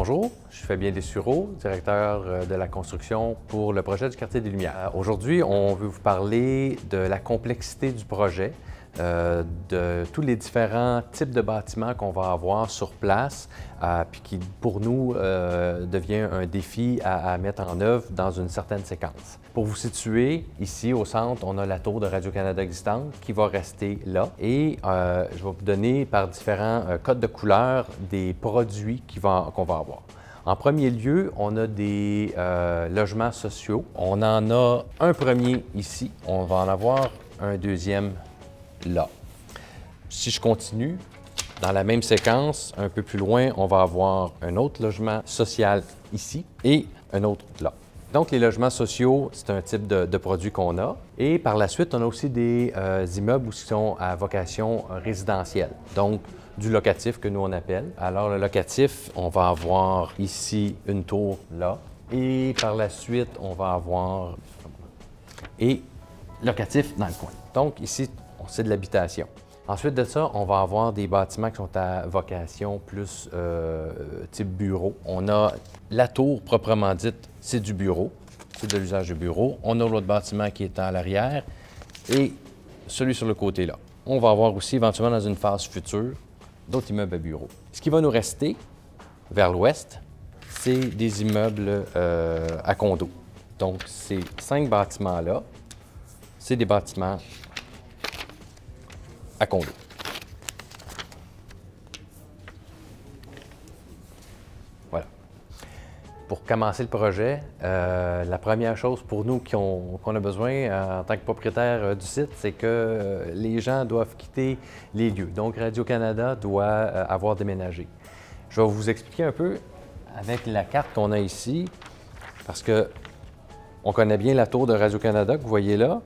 Bonjour, je suis Fabien Dessureau, directeur de la construction pour le projet du Quartier des Lumières. Aujourd'hui, on veut vous parler de la complexité du projet, de tous les différents types de bâtiments qu'on va avoir sur place, puis qui, pour nous, devient un défi à mettre en œuvre dans une certaine séquence. Pour vous situer, ici au centre, on a la tour de Radio-Canada existante qui va rester là. Et je vais vous donner par différents codes de couleurs des produits qu'on va avoir. En premier lieu, on a des logements sociaux. On en a un premier ici. On va en avoir un deuxième là. Si je continue, dans la même séquence, un peu plus loin, on va avoir un autre logement social ici et un autre là. Donc, les logements sociaux, c'est un type de produit qu'on a. Et par la suite, on a aussi des immeubles qui sont à vocation résidentielle. Donc, du locatif que nous, on appelle. Alors, le locatif, on va avoir ici une tour là. Et par la suite, on va avoir et locatif dans le coin. Donc, ici, c'est de l'habitation. Ensuite de ça, on va avoir des bâtiments qui sont à vocation plus type bureau. On a la tour proprement dite, c'est du bureau, c'est de l'usage de bureau. On a l'autre bâtiment qui est à l'arrière et celui sur le côté là. On va avoir aussi éventuellement dans une phase future d'autres immeubles à bureau. Ce qui va nous rester vers l'ouest, c'est des immeubles à condos. Donc, ces 5 bâtiments-là, c'est des bâtiments à condo. Voilà. Pour commencer le projet, la première chose pour nous qu'on a besoin en tant que propriétaire du site, c'est que les gens doivent quitter les lieux. Donc, Radio-Canada doit avoir déménagé. Je vais vous expliquer un peu avec la carte qu'on a ici, parce que on connaît bien la tour de Radio-Canada que vous voyez là.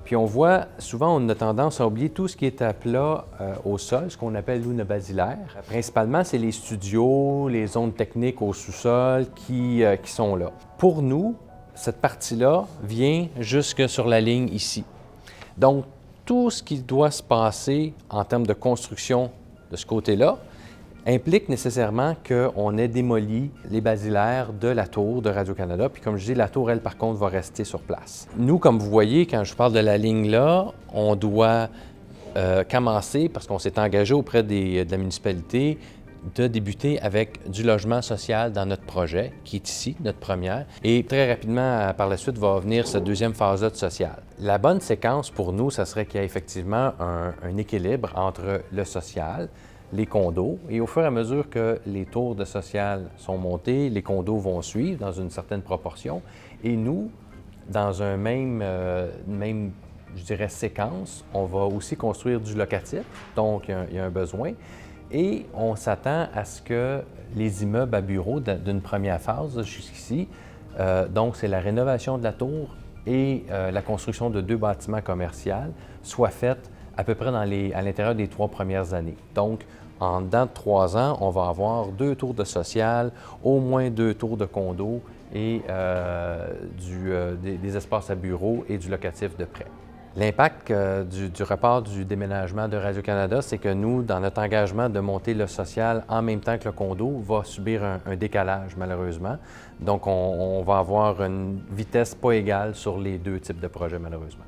Puis on voit, souvent, on a tendance à oublier tout ce qui est à plat au sol, ce qu'on appelle l'une basilaire. Principalement, c'est les studios, les zones techniques au sous-sol qui sont là. Pour nous, cette partie-là vient jusque sur la ligne ici. Donc, tout ce qui doit se passer en termes de construction de ce côté-là implique nécessairement qu'on ait démoli les basilaires de la tour de Radio-Canada. Puis comme je dis, la tour, elle, par contre, va rester sur place. Nous, comme vous voyez, quand je parle de la ligne là, on doit commencer, parce qu'on s'est engagé auprès de la municipalité, de débuter avec du logement social dans notre projet, qui est ici, notre première. Et très rapidement, par la suite, va venir cette deuxième phase-là de social. La bonne séquence pour nous, ça serait qu'il y ait effectivement un équilibre entre le social, les condos, et au fur et à mesure que les tours de social sont montés, les condos vont suivre dans une certaine proportion, et nous, dans un même, je dirais, séquence, on va aussi construire du locatif, donc il y a un besoin, et on s'attend à ce que les immeubles à bureaux d'une première phase jusqu'ici, donc c'est la rénovation de la tour et la construction de 2 bâtiments commerciaux, soient faites à peu près à l'intérieur des 3 premières années. Donc, en dedans de 3 ans, on va avoir 2 tours de social, au moins 2 tours de condo et des espaces à bureaux et du locatif de prêt. L'impact du report du déménagement de Radio-Canada, c'est que nous, dans notre engagement de monter le social en même temps que le condo, va subir un décalage, malheureusement. Donc, on va avoir une vitesse pas égale sur les 2 types de projets, malheureusement.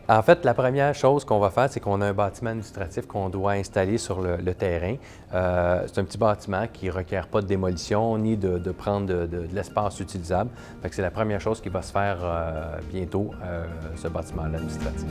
En fait, la première chose qu'on va faire, c'est qu'on a un bâtiment administratif qu'on doit installer sur le terrain. C'est un petit bâtiment qui ne requiert pas de démolition ni de prendre de l'espace utilisable. Fait que c'est la première chose qui va se faire bientôt, ce bâtiment-là administratif.